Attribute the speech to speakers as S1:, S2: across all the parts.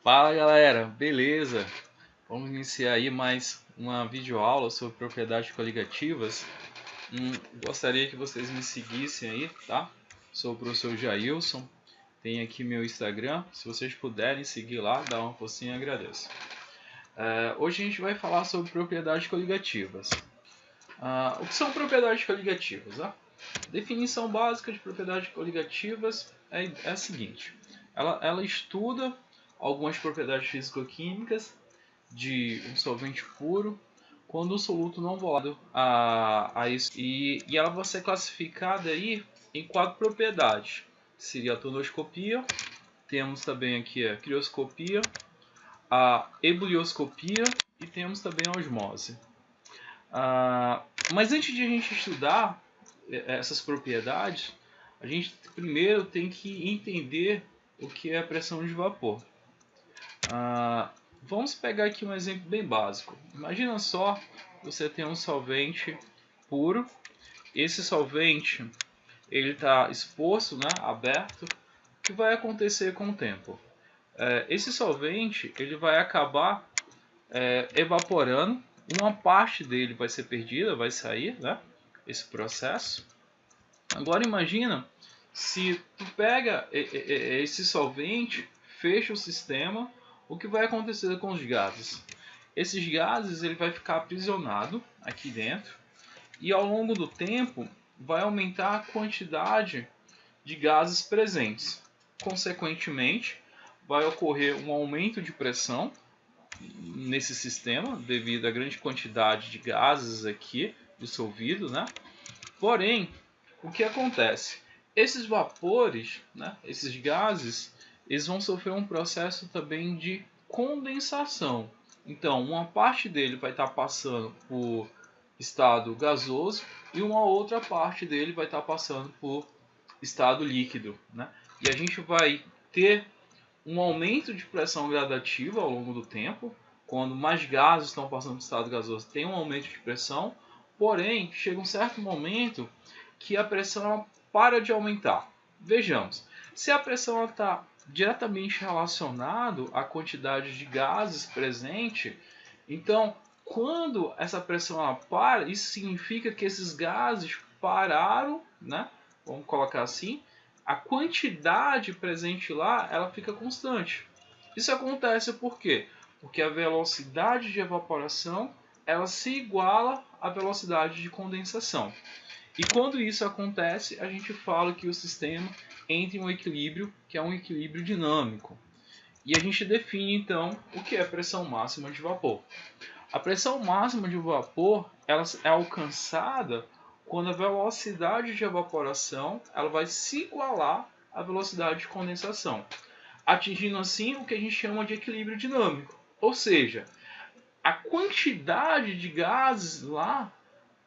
S1: Fala galera, beleza? Vamos iniciar aí mais uma videoaula sobre propriedades coligativas. Gostaria que vocês me seguissem aí, tá? Sou o professor Jailson, tem aqui meu Instagram, se vocês puderem seguir lá, dá uma forcinha, agradeço. Hoje a gente vai falar sobre propriedades coligativas. O que são propriedades coligativas? A definição básica de propriedades coligativas é a seguinte: ela estuda algumas propriedades físico-químicas de um solvente puro quando o soluto não volado a isso. E ela vai ser classificada aí em 4 propriedades. Seria a tonoscopia, temos também aqui a crioscopia, a ebulioscopia e temos também a osmose. Mas antes de a gente estudar essas propriedades, a gente primeiro tem que entender o que é a pressão de vapor. Vamos pegar aqui um exemplo bem básico. Imagina só, você tem um solvente puro. Esse solvente ele está exposto, né, aberto. O que vai acontecer com o tempo? Esse solvente ele vai acabar evaporando. Uma parte dele vai ser perdida, vai sair, né, esse processo. Agora imagina se tu pega esse solvente, fecha o sistema, o que vai acontecer com os gases? Esses gases ele vai ficar aprisionado aqui dentro e ao longo do tempo vai aumentar a quantidade de gases presentes. Consequentemente, vai ocorrer um aumento de pressão nesse sistema devido à grande quantidade de gases aqui dissolvidos, né? Porém, o que acontece? Esses vapores, né, esses gases, eles vão sofrer um processo também de condensação. Então, uma parte dele vai estar passando por estado gasoso e uma outra parte dele vai estar passando por estado líquido, né? E a gente vai ter um aumento de pressão gradativa ao longo do tempo. Quando mais gases estão passando por estado gasoso, tem um aumento de pressão. Porém, chega um certo momento que a pressão para de aumentar. Vejamos, se a pressão está diretamente relacionada à quantidade de gases presente, então quando essa pressão para, isso significa que esses gases pararam, né? Vamos colocar assim, a quantidade presente lá ela fica constante. Isso acontece por quê? Porque a velocidade de evaporação ela se iguala à velocidade de condensação. E quando isso acontece, a gente fala que o sistema entra em um equilíbrio, que é um equilíbrio dinâmico. E a gente define então o que é pressão máxima de vapor. A pressão máxima de vapor ela é alcançada quando a velocidade de evaporação ela vai se igualar à velocidade de condensação, atingindo assim o que a gente chama de equilíbrio dinâmico. Ou seja, a quantidade de gases lá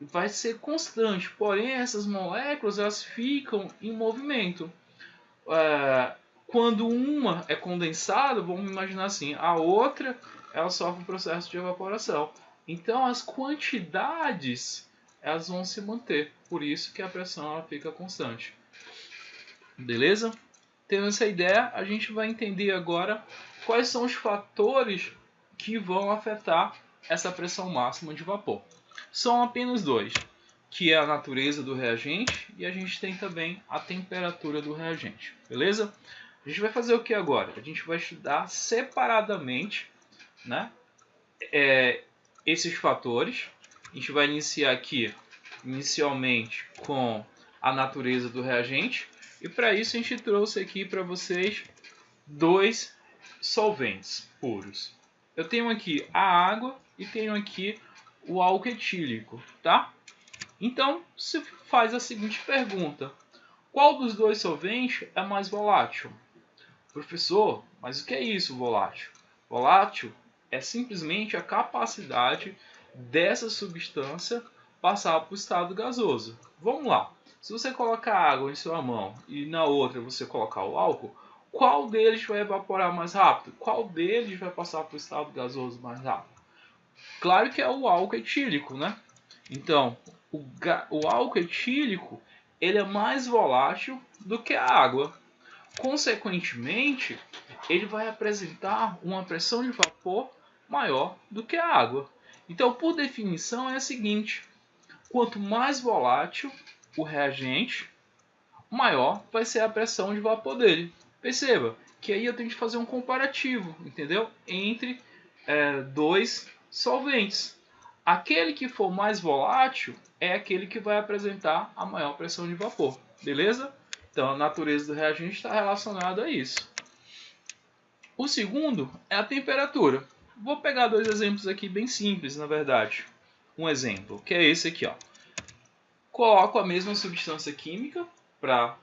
S1: vai ser constante, porém essas moléculas elas ficam em movimento. Quando uma é condensada, vamos imaginar assim, a outra ela sofre um processo de evaporação. Então as quantidades elas vão se manter, por isso que a pressão ela fica constante. Beleza? Tendo essa ideia, a gente vai entender agora quais são os fatores que vão afetar essa pressão máxima de vapor. São apenas 2, que é a natureza do reagente e a gente tem também a temperatura do reagente. Beleza? A gente vai fazer o que agora? A gente vai estudar separadamente, né, esses fatores. A gente vai iniciar aqui, inicialmente, com a natureza do reagente. E para isso a gente trouxe aqui para vocês 2 solventes puros. Eu tenho aqui a água e tenho aqui o álcool etílico, tá? Então, se faz a seguinte pergunta: qual dos 2 solventes é mais volátil? Professor, mas o que é isso, volátil? Volátil é simplesmente a capacidade dessa substância passar para o estado gasoso. Vamos lá. Se você colocar água em sua mão e na outra você colocar o álcool, qual deles vai evaporar mais rápido? Qual deles vai passar para o estado gasoso mais rápido? Claro que é o álcool etílico, né? Então, o álcool etílico ele é mais volátil do que a água. Consequentemente, ele vai apresentar uma pressão de vapor maior do que a água. Então, por definição, é a seguinte: quanto mais volátil o reagente, maior vai ser a pressão de vapor dele. Perceba que aí eu tenho que fazer um comparativo, entendeu? Entre dois solventes. Aquele que for mais volátil é aquele que vai apresentar a maior pressão de vapor, beleza? Então a natureza do reagente está relacionada a isso. O segundo é a temperatura. Vou pegar dois exemplos aqui bem simples, na verdade. Um exemplo, que é esse aqui, ó. Coloco a mesma substância química para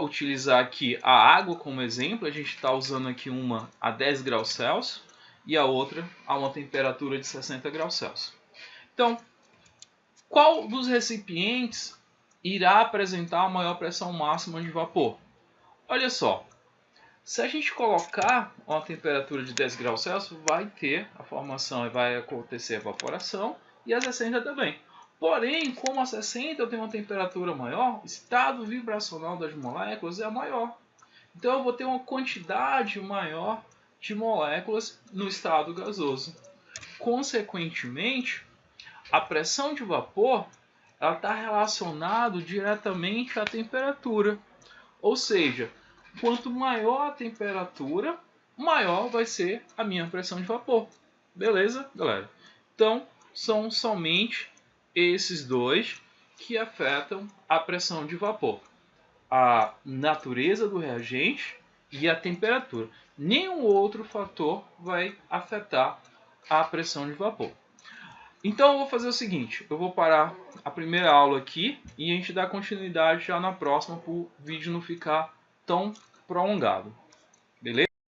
S1: utilizar aqui a água como exemplo. A gente está usando aqui uma a 10 graus Celsius e a outra a uma temperatura de 60 graus Celsius. Então, qual dos recipientes irá apresentar a maior pressão máxima de vapor? Olha só, se a gente colocar uma temperatura de 10 graus Celsius, vai ter a formação, vai acontecer a evaporação e a 60 também. Porém, como a 60 eu tenho uma temperatura maior, o estado vibracional das moléculas é maior. Então eu vou ter uma quantidade maior de moléculas no estado gasoso. Consequentemente, a pressão de vapor está relacionada diretamente à temperatura. Ou seja, quanto maior a temperatura, maior vai ser a minha pressão de vapor. Beleza, galera? Então, são somente esses dois que afetam a pressão de vapor: a natureza do reagente e a temperatura. Nenhum outro fator vai afetar a pressão de vapor. Então eu vou fazer o seguinte, eu vou parar a primeira aula aqui e a gente dá continuidade já na próxima para o vídeo não ficar tão prolongado. Beleza?